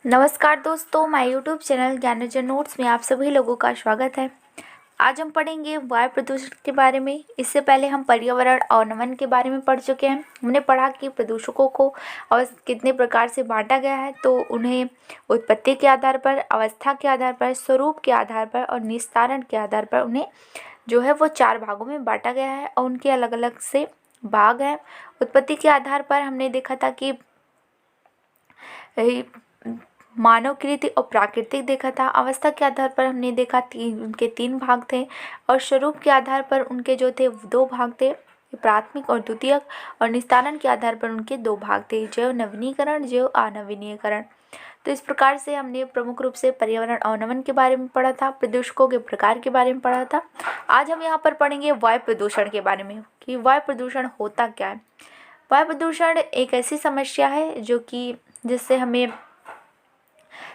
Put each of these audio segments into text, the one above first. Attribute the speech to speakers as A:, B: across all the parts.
A: नमस्कार दोस्तों, my YouTube channel ज्ञानोजन notes में आप सभी लोगों का स्वागत है। आज हम पढ़ेंगे वायु प्रदूषण के बारे में। इससे पहले हम पर्यावरण और नमन के बारे में पढ़ चुके हैं। हमने पढ़ा कि प्रदूषकों को और कितने प्रकार से बांटा गया है, तो उन्हें उत्पत्ति के आधार पर, अवस्था के आधार पर, स्वरूप के आधार पर और निस्तारण के आधार पर उन्हें जो है वो 4 भागों में बांटा गया है और उनके अलग अलग से भाग हैं। उत्पत्ति के आधार पर हमने देखा था कि मानवकृत और प्राकृतिक देखा था। अवस्था के आधार पर हमने देखा उनके 3 भाग थे और स्वरूप के आधार पर उनके जो थे 2 भाग थे, प्राथमिक और द्वितीयक। और निस्तारण के आधार पर उनके 2 भाग थे, जैव नवीनीकरण, जैव अनवीनीकरण। तो इस प्रकार से हमने प्रमुख रूप से पर्यावरण अवनमन के बारे में पढ़ा था, प्रदूषकों के प्रकार के बारे में पढ़ा था। आज हम यहाँ पर पढ़ेंगे वायु प्रदूषण के बारे में कि वायु प्रदूषण होता क्या है। वायु प्रदूषण एक ऐसी समस्या है जिससे हमें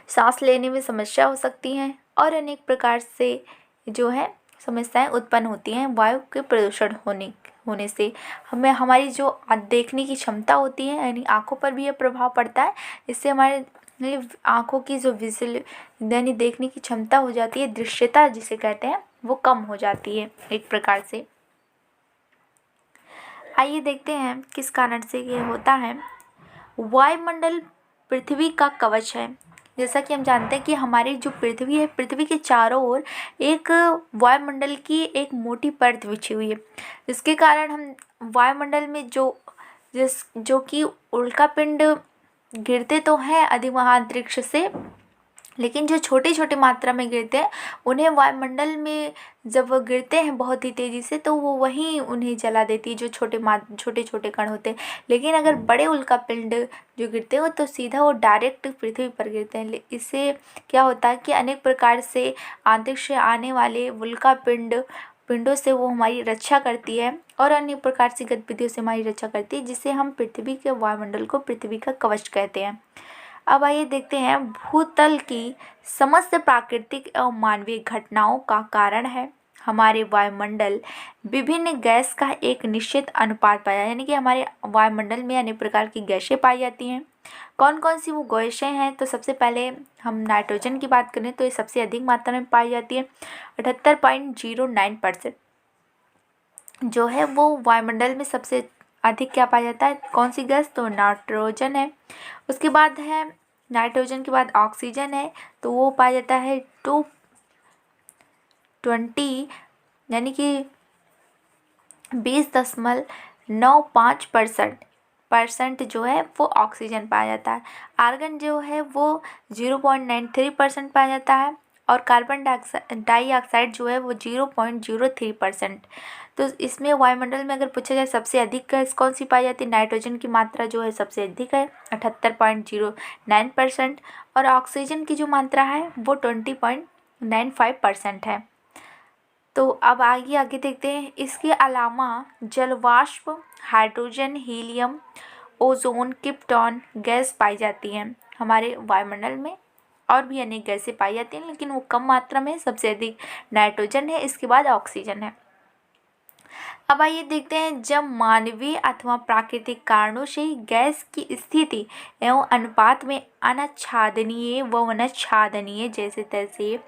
A: सांस लेने में समस्या हो सकती हैं और अनेक प्रकार से जो है समस्याएं उत्पन्न होती हैं। वायु के प्रदूषण होने से हमें हमारी जो देखने की क्षमता होती है, यानी आँखों पर भी यह प्रभाव पड़ता है। इससे हमारे आँखों की जो विजुअल यानी देखने की क्षमता हो जाती है, दृश्यता जिसे कहते हैं, वो कम हो जाती है एक प्रकार से। आइए देखते हैं किस कारण से ये होता है। वायुमंडल पृथ्वी का कवच है। जैसा कि हम जानते हैं कि हमारी जो पृथ्वी है, पृथ्वी के चारों ओर एक वायुमंडल की एक मोटी परत बिछी हुई है, जिसके कारण हम वायुमंडल में जो कि उल्कापिंड गिरते तो हैं अधिक महाअंतरिक्ष से, लेकिन जो छोटे छोटे मात्रा में गिरते हैं उन्हें वायुमंडल में जब वो गिरते हैं बहुत ही तेज़ी से, तो वो वहीं उन्हें जला देती है, जो छोटे छोटे कण होते हैं। लेकिन अगर बड़े उल्कापिंड जो गिरते हो तो सीधा वो डायरेक्ट पृथ्वी पर गिरते हैं। इससे क्या होता है कि अनेक प्रकार से अंतरिक्ष से आने वाले पिंडों से वो हमारी रक्षा करती है और अन्य प्रकार की गतिविधियों से हमारी रक्षा करती है, जिससे हम पृथ्वी के वायुमंडल को पृथ्वी का कवच कहते हैं। अब आइए देखते हैं, भूतल की समस्त प्राकृतिक एवं मानवीय घटनाओं का कारण है हमारे वायुमंडल विभिन्न गैस का एक निश्चित अनुपात पाया, यानी कि हमारे वायुमंडल में अनेक प्रकार की गैसें पाई जाती हैं। कौन कौन सी वो गैसें हैं, तो सबसे पहले हम नाइट्रोजन की बात करें तो ये सबसे अधिक मात्रा में पाई जाती है। 78.09% जो है वो वायुमंडल में सबसे अधिक क्या पाया जाता है, कौन सी गैस, तो नाइट्रोजन है। उसके बाद है नाइट्रोजन के बाद ऑक्सीजन है, तो वो पाया जाता है 220 यानी कि 20.95% जो है वो ऑक्सीजन पाया जाता है। आर्गन जो है वो 0.93% पाया जाता है और कार्बन डाइऑक्साइड जो है वो 0.03%। तो इसमें वायुमंडल में अगर पूछा जाए सबसे अधिक गैस कौन सी पाई जाती है, नाइट्रोजन की मात्रा जो है सबसे अधिक है 78.09% और ऑक्सीजन की जो मात्रा है वो 20.95% है। तो अब आगे देखते हैं। इसके अलावा जलवाष्प, hydrogen, helium, ozone, krypton gas पाई जाती हैं हमारे वायुमंडल में। और भी अनेक गैसें पाई जाती हैं, लेकिन वो कम मात्रा में। सबसे अधिक नाइट्रोजन है, इसके बाद ऑक्सीजन है। अब आइए देखते हैं, जब मानवीय अथवा प्राकृतिक कारणों से गैस की स्थिति एवं अनुपात में अनाच्छादनीय व अनाच्छादनीय जैसे तैसे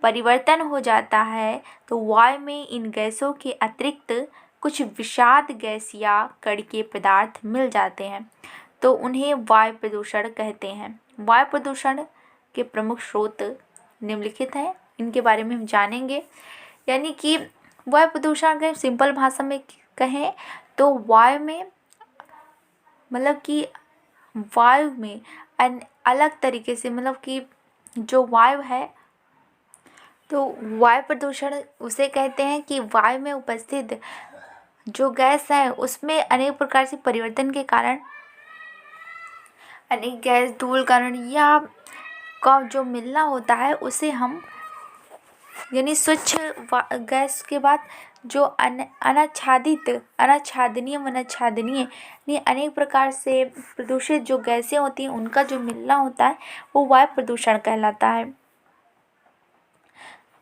A: परिवर्तन हो जाता है, तो वायु में इन गैसों के अतिरिक्त कुछ विषाद गैस या कणिकीय पदार्थ मिल जाते हैं, तो उन्हें वायु प्रदूषण कहते हैं। वायु प्रदूषण के प्रमुख स्रोत निम्नलिखित हैं, इनके बारे में हम जानेंगे। यानी कि वायु प्रदूषण अगर सिंपल भाषा में कहें तो वायु में मतलब कि वायु में अलग तरीके से, मतलब कि जो वायु है, तो वायु प्रदूषण उसे कहते हैं कि वायु में उपस्थित जो गैस है उसमें अनेक प्रकार से परिवर्तन के कारण अनेक गैस धूल कण या का जो मिलना होता है उसे हम, यानी स्वच्छ गैस के बाद जो अनाच्छादनीय यानी अनेक प्रकार से प्रदूषित जो गैसें होती हैं उनका जो मिलना होता है वो वायु प्रदूषण कहलाता है।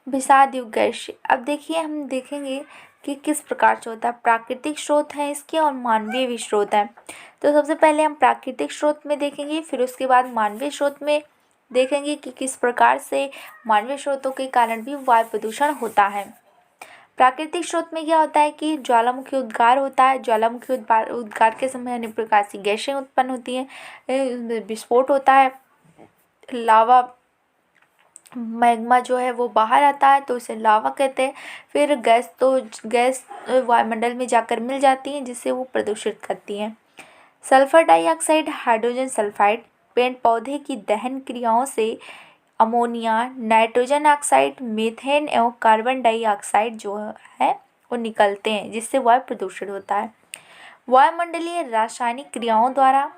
A: विषाद युक्त गैस, अब देखिए हम देखेंगे कि किस प्रकार से होता है। प्राकृतिक स्रोत हैं इसके और मानवीय भी स्रोत हैं। तो सबसे पहले हम प्राकृतिक स्रोत में देखेंगे, फिर उसके बाद मानवीय स्रोत में देखेंगे कि किस प्रकार से मानवीय स्रोतों के कारण भी वायु प्रदूषण होता है। प्राकृतिक स्रोत में क्या होता है कि ज्वालामुखी उद्गार होता है। ज्वालामुखी उद्गार के समय अनेक प्रकार की गैसें उत्पन्न होती हैं, विस्फोट होता है, लावा मैग्मा जो है वो बाहर आता है तो उसे लावा कहते हैं। फिर गैस वायुमंडल में जाकर मिल जाती हैं जिससे वो प्रदूषित करती हैं। सल्फर डाइऑक्साइड, हाइड्रोजन सल्फाइड पेड़ पौधे की दहन क्रियाओं से अमोनिया, नाइट्रोजन ऑक्साइड, मीथेन एवं कार्बन डाइऑक्साइड जो है वो निकलते हैं जिससे वायु प्रदूषण होता है। वायुमंडलीय रासायनिक क्रियाओं द्वारा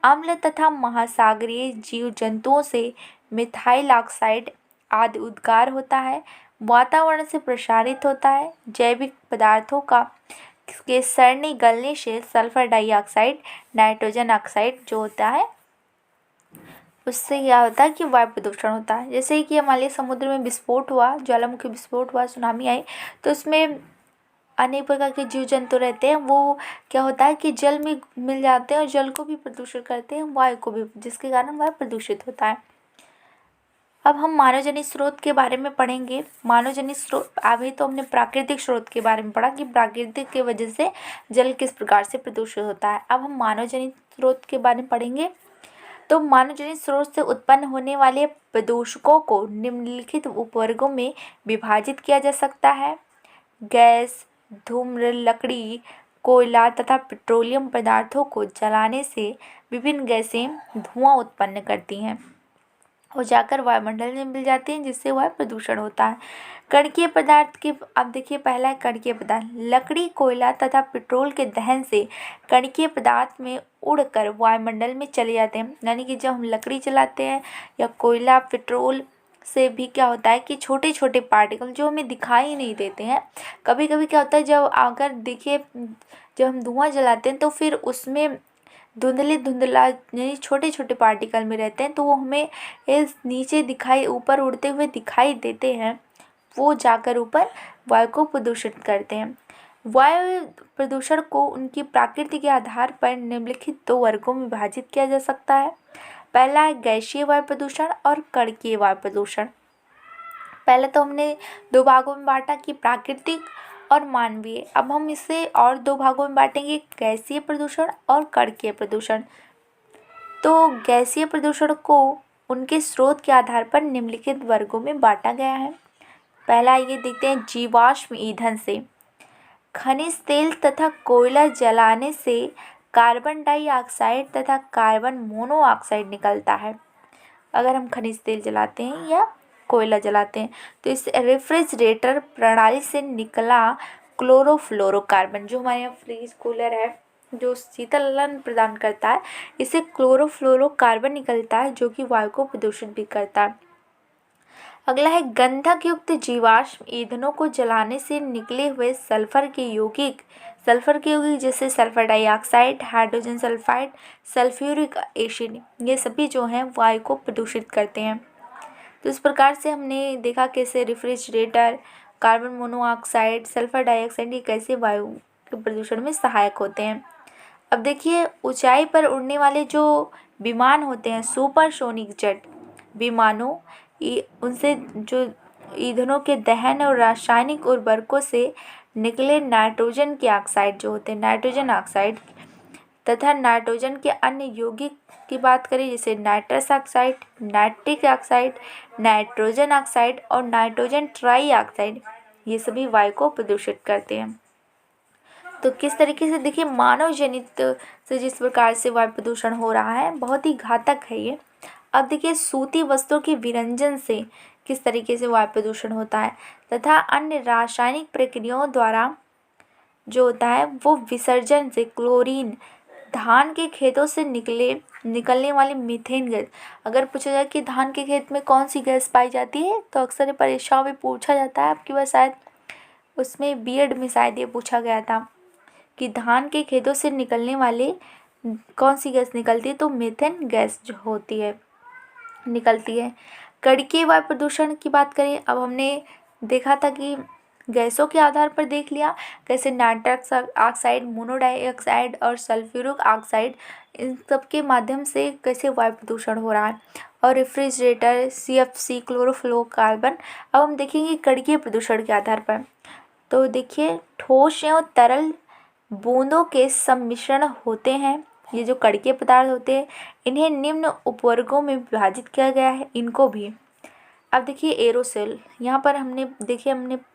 A: अम्ल तथा महासागरीय जीव जंतुओं से मिथाइल ऑक्साइड आदि उद्गार होता है, वातावरण से प्रसारित होता है। जैविक पदार्थों के सड़ने गलने से सल्फर डाइऑक्साइड, नाइट्रोजन ऑक्साइड जो होता है उससे क्या होता है कि वायु प्रदूषण होता है। जैसे कि हमारे समुद्र में विस्फोट हुआ, ज्वालामुखी विस्फोट हुआ, सुनामी आई, तो उसमें अनेक प्रकार के जीव जंतु रहते हैं, वो क्या होता है कि जल में मिल जाते हैं और जल को भी प्रदूषित करते हैं, वायु को भी, जिसके कारण वायु प्रदूषित होता है। अब हम मानव जनित स्रोत के बारे में पढ़ेंगे। मानव जनित स्रोत, अभी तो हमने प्राकृतिक स्रोत के बारे में पढ़ा कि प्राकृतिक की वजह से जल किस प्रकार से प्रदूषित होता है। अब हम मानव जनित स्रोत के बारे में पढ़ेंगे। तो मानव जनित स्रोत से उत्पन्न होने वाले प्रदूषकों को निम्नलिखित उपवर्गों में विभाजित किया जा सकता है। गैस, धूम्र, लकड़ी, कोयला तथा पेट्रोलियम पदार्थों को जलाने से विभिन्न गैसें धुआं उत्पन्न करती हैं और जाकर वायुमंडल में मिल जाती हैं जिससे वायु प्रदूषण होता है। कणकीय पदार्थ के, अब देखिए पहला है कणकीय पदार्थ। लकड़ी, कोयला तथा पेट्रोल के दहन से कणकीय पदार्थ में उड़कर वायुमंडल में चले जाते हैं। यानी कि जब हम लकड़ी जलाते हैं या कोयला, पेट्रोल से भी क्या होता है कि छोटे छोटे पार्टिकल जो हमें दिखाई नहीं देते हैं, कभी कभी क्या होता है जब अगर देखिए जब हम धुआं जलाते हैं तो फिर उसमें धुंधला यानी छोटे छोटे पार्टिकल में रहते हैं, तो वो हमें इस नीचे दिखाई, ऊपर उड़ते हुए दिखाई देते हैं, वो जाकर ऊपर वायु को प्रदूषित करते हैं। वायु प्रदूषण को उनकी प्रकृति के आधार पर निम्नलिखित दो वर्गों में विभाजित किया जा सकता है। पहला है गैसीय वायु प्रदूषण और कणकीय वायु प्रदूषण। पहले तो हमने दो भागों में बांटा कि प्राकृतिक और मानवीय। अब हम इसे और दो भागों में बांटेंगे, गैसीय प्रदूषण और कणकीय प्रदूषण। तो गैसीय प्रदूषण को उनके स्रोत के आधार पर निम्नलिखित वर्गों में बांटा गया है। पहला ये देखते हैं, जीवाश्म ईंधन से। खनिज तेल तथा कोयला जलाने से कार्बन डाइऑक्साइड तथा कार्बन मोनोऑक्साइड निकलता है। अगर हम खनिज तेल जलाते हैं या कोयला जलाते हैं तो इस रेफ्रिजरेटर प्रणाली से निकला क्लोरोफ्लोरोकार्बन, जो हमारे यहाँ फ्रीज कूलर है जो शीतलन प्रदान करता है, इससे क्लोरोफ्लोरोकार्बन निकलता है जो कि वायु को प्रदूषित भी करता है। अगला है गंधक युक्त जीवाश्म ईंधनों को जलाने से निकले हुए सल्फर के यौगिक जैसे sulphur dioxide, hydrogen sulphide, sulphuric acid, ये सभी जो हैं वायु को प्रदूषित करते हैं। तो इस प्रकार से हमने देखा कैसे refrigerator, carbon monoxide, sulphur dioxide ये कैसे वायु के प्रदूषण में सहायक होते हैं। अब देखिए ऊंचाई पर उड़ने वाले जो विमान होते हैं, सुपरसोनिक जेट विमानों, उनसे जो ईंधनों के दहन और रासायनिक उर्वरकों से निकले नाइट्रोजन के ऑक्साइड जो होते हैं, नाइट्रोजन ऑक्साइड तथा नाइट्रोजन के अन्य यौगिक की बात करें जैसे nitrous oxide, nitric oxide, nitrogen oxide और नाइट्रोजन ट्राई ऑक्साइड, ये सभी वायु को प्रदूषित करते हैं। तो किस तरीके से देखिए मानव जनित से जिस प्रकार से वायु प्रदूषण हो रहा है बहुत ही घातक है ये। अब देखिए सूती वस्त्रों के विरंजन से किस तरीके से वायु प्रदूषण होता है तथा अन्य रासायनिक प्रक्रियाओं द्वारा जो होता है वो विसर्जन से क्लोरीन, धान के खेतों से निकलने वाली मीथेन गैस। अगर पूछा जाए कि धान के खेत में कौन सी गैस पाई जाती है तो अक्सर परीक्षाओं में पूछा जाता है, आपकी बार शायद उसमें बीएड में शायद ये पूछा गया था कि धान के खेतों से निकलने वाले कौन सी गैस निकलती है, तो मीथेन गैस जो होती है निकलती है। कणकीय वायु प्रदूषण की बात करें, अब हमने देखा था कि गैसों के आधार पर देख लिया, जैसे नाइट्रस ऑक्साइड, मोनोडाइऑक्साइड और सल्फ्यूरिक ऑक्साइड, इन सब के माध्यम से कैसे वायु प्रदूषण हो रहा है। और रेफ्रिजरेटर, CFC, क्लोरोफ्लोरोकार्बन। अब हम देखेंगे कणीय प्रदूषण के आधार पर। तो देखिए, ठोस एवं तरल बूंदों के सम्मिश्रण होते हैं। ये जो कणीय पदार्थ होते हैं, इन्हें निम्न उपवर्गों में विभाजित किया गया है, इनको भी। अब देखिए एरोसोल, यहाँ पर हमने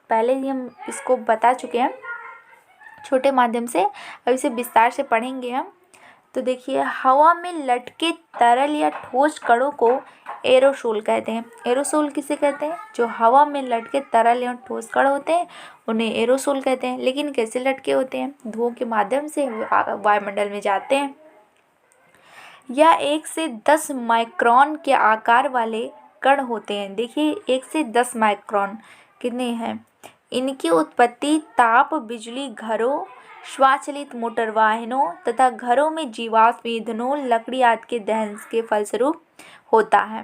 A: पहले ही हम इसको बता चुके हैं छोटे माध्यम से, अब इसे विस्तार से पढ़ेंगे हम। तो देखिए, हवा में लटके तरल या ठोस कणों को एरोसोल कहते हैं। एरोसोल किसे कहते हैं? जो हवा में लटके तरल या ठोस कण होते हैं उन्हें एरोसोल कहते हैं। लेकिन कैसे लटके होते हैं? धुओं के माध्यम से वायुमंडल में जाते हैं। यह 1 से 10 माइक्रोन के आकार वाले कण होते हैं। देखिए, 1 से 10 माइक्रोन कितने हैं? इनकी उत्पत्ति ताप बिजली घरों, स्वचालित मोटर वाहनों तथा घरों में जीवाश्म ईंधनों, लकड़ी आदि के दहन के फलस्वरूप होता है।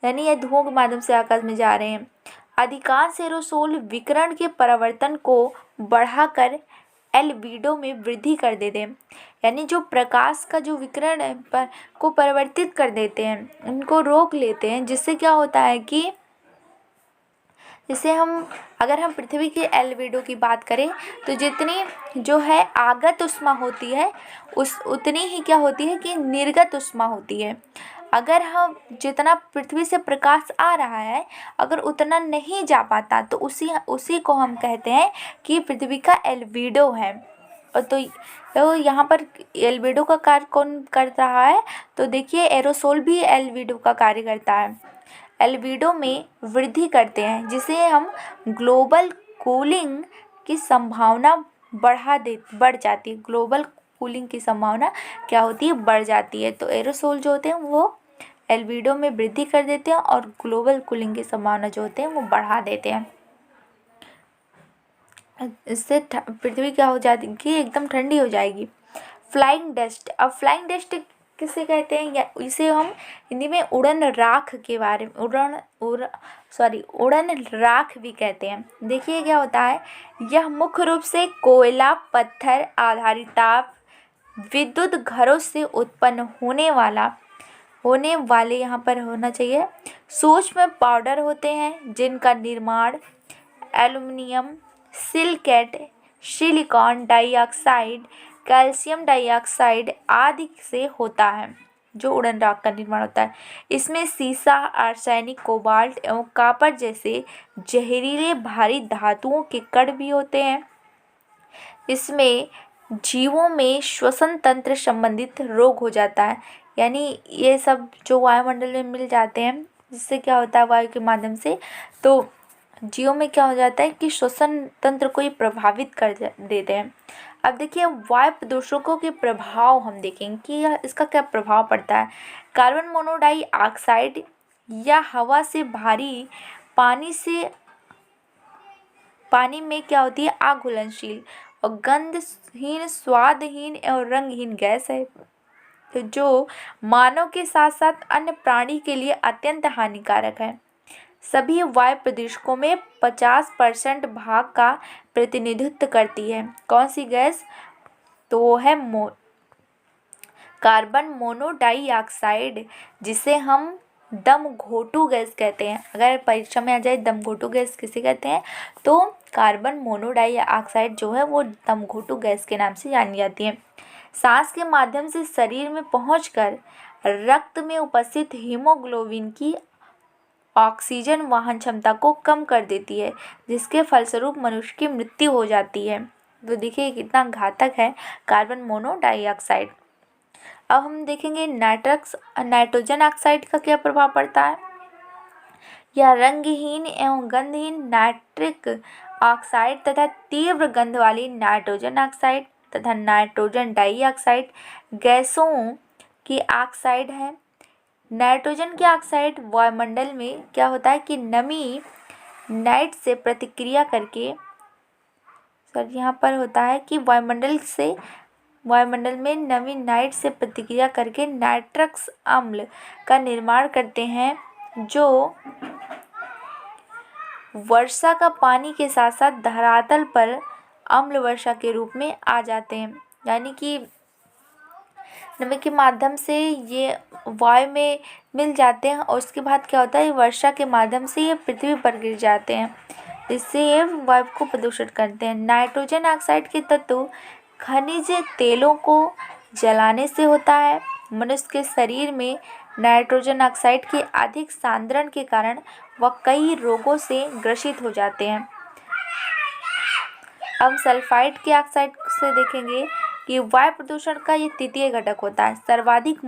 A: यानी यह धुओं के माध्यम से आकाश में जा रहे हैं। अधिकांश एरोसोल विकिरण के परावर्तन को बढ़ाकर एल्बिडो में वृद्धि कर देते हैं। यानी जो प्रकाश का जो विकिरण है को परिवर्तित कर देते हैं, उनको रोक लेते हैं, जिससे क्या होता है कि अगर हम पृथ्वी के एल्बिडो की बात करें तो जितनी जो है आगत उष्मा होती है उतनी ही क्या होती है कि निर्गत उष्मा होती है। अगर हम जितना पृथ्वी से प्रकाश आ रहा है अगर उतना नहीं जा पाता तो उसी को हम कहते हैं कि पृथ्वी का एल्बिडो है। और तो यहाँ पर एल्बिडो का कार्य कौन कर रहा है? तो देखिए, एरोसोल भी एल्बिडो का कार्य करता है। एल्बिडो में वृद्धि करते हैं, जिसे हम ग्लोबल कूलिंग की संभावना बढ़ जाती है। ग्लोबल कूलिंग की संभावना क्या होती है? बढ़ जाती है। तो एरोसोल जो होते हैं वो एल्बिडो में वृद्धि कर देते हैं और ग्लोबल कूलिंग की संभावना जो होते हैं वो बढ़ा देते हैं। इससे पृथ्वी क्या हो जाएगी? एकदम ठंडी हो जाएगी। Flying dust. अब फ्लाइंग डस्ट किसे कहते हैं? या इसे हम हिंदी में उड़न राख के बारे में उड़न राख भी कहते हैं। देखिए क्या होता है, यह मुख्य रूप से कोयला, पत्थर आधारित ताप, विद्युत घरों से उत्पन्न होने वाले यहाँ पर होना चाहिए सूक्ष्म पाउडर होते हैं, जिनका निर्माण aluminium, silicate, silicon dioxide, calcium dioxide आदि से होता है। जो उड़न राख का निर्माण होता है, इसमें सीसा, आर्सेनिक, कोबाल्ट एवं कॉपर जैसे जहरीले भारी धातुओं के कण भी होते हैं। इसमें जीवों में श्वसन तंत्र संबंधित रोग हो जाता है। यानी ये सब जो वायुमंडल में मिल जाते हैं, जिससे क्या होता है वायु के माध्यम से, तो जीवों में क्या हो जाता है कि श्वसन तंत्र को ये प्रभावित कर देते हैं। अब देखिए, वायु प्रदूषकों के प्रभाव हम देखेंगे कि इसका क्या प्रभाव पड़ता है। कार्बन मोनोडाइऑक्साइड या हवा से भारी पानी में क्या होती है? आग घुलनशील और गंधहीन, स्वादहीन एवं रंगहीन गैस है, तो जो मानव के साथ साथ अन्य प्राणी के लिए अत्यंत हानिकारक है। सभी वायु प्रदूषकों में 50% भाग का प्रतिनिधित्व करती है। कौन सी गैस? तो वो है कार्बन मोनोडाइऑक्साइड, जिसे हम दम घोटू गैस कहते हैं। अगर परीक्षा में आ जाए दम घोटू गैस किसे कहते हैं, तो कार्बन मोनोडाइऑक्साइड जो है वो दम घोटू गैस के नाम से जानी जाती है। सांस के माध्यम से शरीर में पहुंचकर रक्त में उपस्थित हीमोग्लोबिन की ऑक्सीजन वहन क्षमता को कम कर देती है, जिसके फलस्वरूप मनुष्य की मृत्यु हो जाती है। तो देखिए कितना घातक है कार्बन मोनोडाइऑक्साइड। अब हम देखेंगे नाइट्रोजन ऑक्साइड का क्या प्रभाव पड़ता है। यह रंगहीन एवं गंधहीन नाइट्रिक ऑक्साइड तथा तीव्र गंध वाली नाइट्रोजन ऑक्साइड तथा नाइट्रोजन डाइऑक्साइड गैसों की ऑक्साइड है। नाइट्रोजन की ऑक्साइड वायुमंडल में क्या होता है कि नमी नाइट से प्रतिक्रिया करके यहाँ पर होता है कि वायुमंडल में नमी नाइट से प्रतिक्रिया करके नाइट्रस अम्ल का निर्माण करते हैं, जो वर्षा का पानी के साथ साथ धरातल पर अम्ल वर्षा के रूप में आ जाते हैं, यानी कि नमी के माध्यम से ये वायु में मिल जाते हैं और उसके बाद क्या होता है, वर्षा के माध्यम से ये पृथ्वी पर गिर जाते हैं, इससे ये वायु को प्रदूषित करते हैं। नाइट्रोजन ऑक्साइड के तत्व खनिज तेलों को जलाने से होता है। मनुष्य के शरीर में नाइट्रोजन ऑक्साइड के अधिक सांद्रण के कारण वह कई रोगों से ग्रसित हो जाते हैं। अब सल्फाइड के ऑक्साइड से देखेंगे कि वायु प्रदूषण का ये तृतीय घटक होता है, सर्वाधिक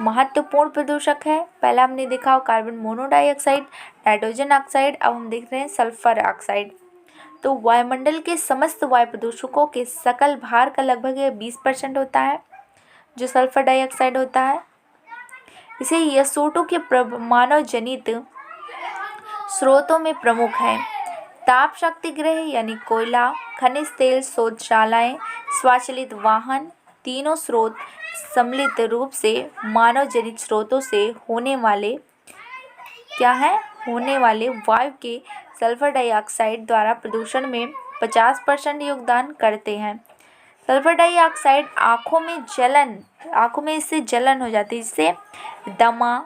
A: महत्वपूर्ण प्रदूषक है। पहला हमने देखा कार्बन मोनोडाइऑक्साइड, नाइट्रोजन ऑक्साइड, अब हम देख रहे हैं सल्फर ऑक्साइड। तो वायुमंडल के समस्त वायु प्रदूषकों के सकल भार का लगभग 20% होता है जो सल्फर डाइऑक्साइड होता है। इसे यह के मानव जनित स्रोतों में प्रमुख है। ताप शक्ति गृह यानी कोयला, खनिज तेल शोधशालाएं, स्वचालित वाहन, तीनों स्रोत सम्मिलित रूप से मानव जनित स्रोतों से होने वाले वायु के सल्फर डाइऑक्साइड द्वारा प्रदूषण में 50% योगदान करते हैं। सल्फर डाइऑक्साइड आँखों में इससे जलन हो जाती है, जिससे दमा,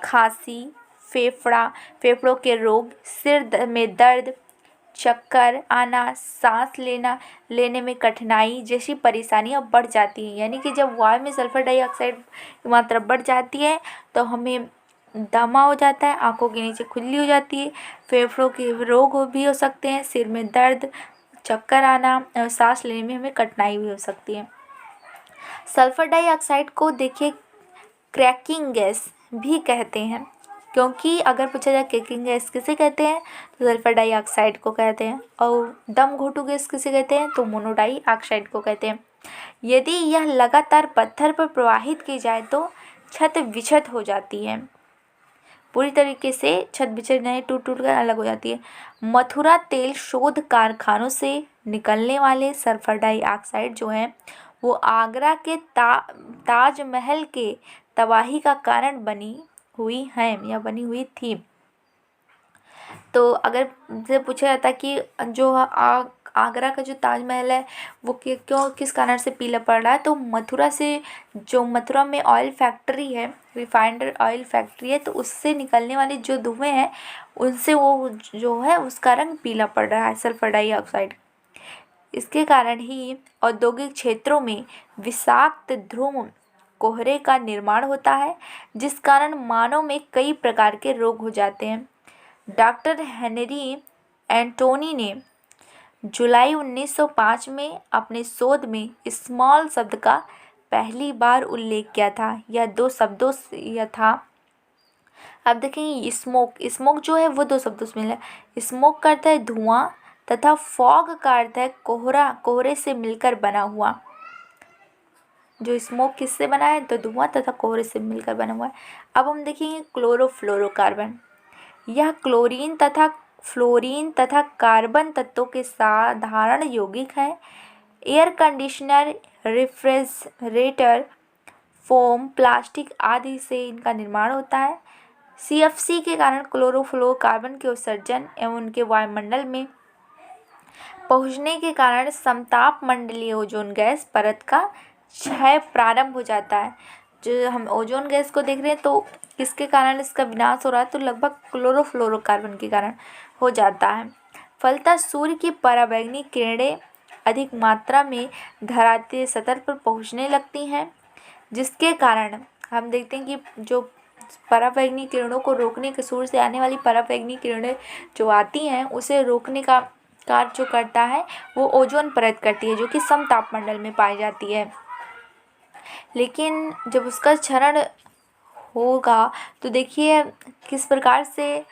A: खांसी, फेफड़ों के रोग, सिर में दर्द, चक्कर आना, सांस लेने में कठिनाई जैसी परेशानियां बढ़ जाती हैं। यानी कि जब वायु में सल्फर डाइऑक्साइड की मात्रा बढ़ जाती है तो हमें दमा हो जाता है, आंखों के नीचे खुजली हो जाती है, फेफड़ों के रोग भी हो सकते हैं, सिर में दर्द, चक्कर आना और सांस लेने में हमें कठिनाई भी हो सकती है। सल्फर डाइऑक्साइड को देखिए क्रैकिंग गैस भी कहते हैं, क्योंकि अगर पूछा जाए क्रैकिंग गैस किसे कहते हैं तो सल्फर डाइऑक्साइड को कहते हैं, और दम घोटू गैस किसे कहते हैं तो मोनोडाइऑक्साइड को कहते हैं। यदि यह लगातार पत्थर पर प्रवाहित की जाए तो छत विच्छत हो जाती है, पूरी तरीके से छत विच्छत नहीं, टूट कर अलग हो जाती है। मथुरा तेल शोध कारखानों से निकलने वाले सल्फर डाइऑक्साइड जो है वो आगरा के ताजमहल के तबाही का कारण बनी हुई थी। तो अगर से पूछा जाता कि जो आगरा का जो ताजमहल है वो क्यों किस कारण से पीला पड़ रहा है, तो मथुरा में ऑयल फैक्ट्री है, रिफाइंड ऑयल फैक्ट्री है, तो उससे निकलने वाले जो धुएं हैं उनसे वो जो है उसका रंग पीला पड़ रहा है सल्फर डाइऑक्साइड। इसके कारण ही औद्योगिक क्षेत्रों में विषाक्त ध्रुव कोहरे का निर्माण होता है, जिस कारण मानव में कई प्रकार के रोग हो जाते हैं। डॉक्टर हेनरी एंटोनी ने जुलाई 1905 में अपने शोध में स्मॉल शब्द का पहली बार उल्लेख किया था। यह 2 शब्दों से यह था। अब देखेंगे स्मोक जो है वो 2 शब्दों से मिला है। स्मोक का अर्थ है धुआं तथा फॉग का अर्थ है कोहरे से मिलकर बना हुआ। जो स्मोक किससे बना है तो धुआं तथा कोहरे से मिलकर बना हुआ है। अब हम देखेंगे क्लोरोफ्लोरोकार्बन। यह क्लोरीन तथा कार्बन तत्वों के साधारण यौगिक हैं। Air conditioner, refrigerator, foam, plastic आदि से इनका निर्माण होता है। CFC के कारण क्लोरोफ्लोरोकार्बन के उत्सर्जन एवं उनके वायुमंडल में पहुंचने के कारण समताप मंडलीय ओजोन गैस परत का क्षय प्रारंभ हो जाता है। जो हम ओजोन गैस को देख रहे हैं तो किसके कारण इसका विनाश हो रहा है, तो लगभग क्लोरोफ्लोरोकार्बन के कारण हो जाता है। फलतः सूर्य की पराबैंगनी किरणें अधिक मात्रा में धरातलीय सतह पर पहुंचने लगती हैं, जिसके कारण हम देखते हैं कि जो पराबैंगनी किरणों को रोकने के सूर्य से आने वाली पराबैंगनी किरणें जो आती हैं उसे रोकने का कार्य जो करता है वो ओजोन परत करती है, जो कि समतापमंडल में पाई जाती है। लेकिन जब उसका क्षरण होगा तो देखिए किस प्रकार से,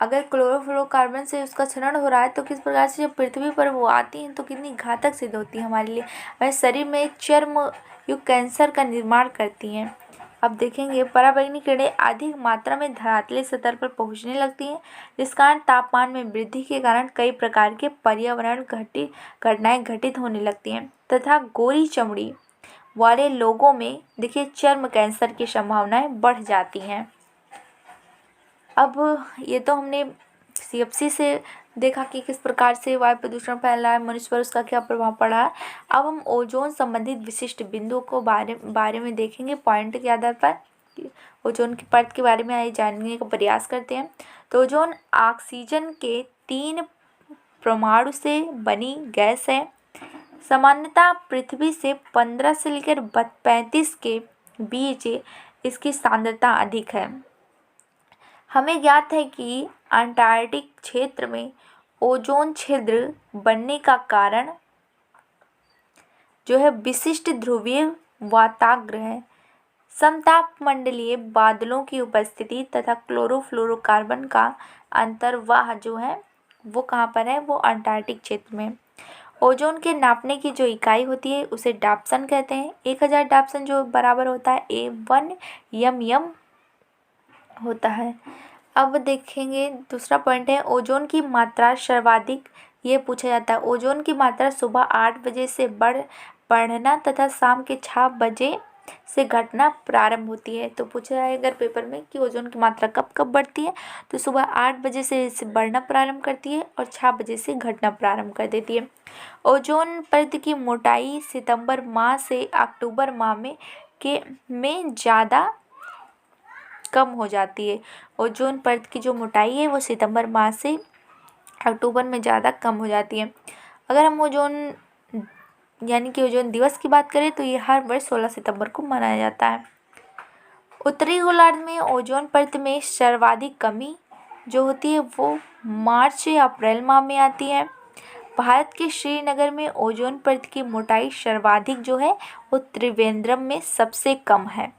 A: अगर क्लोरोफ्लोरोकार्बन से उसका क्षरण हो रहा है तो किस प्रकार से जब पृथ्वी पर वो आती हैं तो कितनी घातक सिद्ध होती है हमारे लिए। हमारे शरीर में एक चर्म युक्त कैंसर का निर्माण करती हैं। अब देखेंगे पराबैंगनी किरणें अधिक मात्रा में धरातलीय सतह पर पहुंचने लगती हैं, जिस कारण तापमान में वृद्धि के कारण कई प्रकार के पर्यावरण घटनाएं घटित होने लगती हैं तथा गोरी चमड़ी वाले लोगों में देखिए चर्म कैंसर की संभावनाएं बढ़ जाती हैं। अब ये तो हमने CFC से देखा कि किस प्रकार से वायु प्रदूषण फैला है, मनुष्य पर उसका क्या प्रभाव पड़ा है। अब हम ओजोन संबंधित विशिष्ट बिंदुओं को बारे में देखेंगे पॉइंट के आधार पर। ओजोन की परत के बारे में आइए जानने का प्रयास करते हैं। तो ओजोन ऑक्सीजन के 3 परमाणु से बनी गैस है। सामान्यतः पृथ्वी से 15 से लेकर 35 के बीच इसकी सांद्रता अधिक है। हमें ज्ञात है कि अंटार्कटिक क्षेत्र में ओजोन छिद्र बनने का कारण जो है विशिष्ट ध्रुवीय वाताग्र है, समतापमंडलीय बादलों की उपस्थिति तथा क्लोरोफ्लोरोकार्बन का अंतर्वाह जो है वो कहाँ पर है, वो अंटार्कटिक क्षेत्र में। ओजोन के नापने की जो इकाई होती है उसे डाप्सन कहते हैं। 1000 डाप्सन जो बराबर होता है A1 mm होता है। अब देखेंगे दूसरा पॉइंट है ओजोन की मात्रा सर्वाधिक। ये पूछा जाता है ओजोन की मात्रा सुबह 8 बजे से बढ़ना तथा शाम के 6 बजे से घटना प्रारंभ होती है। तो पूछा जाए अगर पेपर में कि ओजोन की मात्रा कब कब बढ़ती है, तो सुबह 8 बजे से इसे बढ़ना प्रारंभ करती है और 6 बजे से घटना प्रारंभ कर देती है। ओजोन परत की मोटाई सितंबर माह से अक्टूबर माह में ज़्यादा कम हो जाती है। ओजोन परत की जो मोटाई है वो सितंबर माह से अक्टूबर में ज़्यादा कम हो जाती है। अगर हम ओजोन यानी कि ओजोन दिवस की बात करें तो ये हर वर्ष 16 सितंबर को मनाया जाता है। उत्तरी गोलार्ध में ओजोन परत में सर्वाधिक कमी जो होती है वो मार्च या अप्रैल माह में आती है। भारत के श्रीनगर में ओजोन परत की मोटाई सर्वाधिक जो है वो त्रिवेंद्रम में सबसे कम है।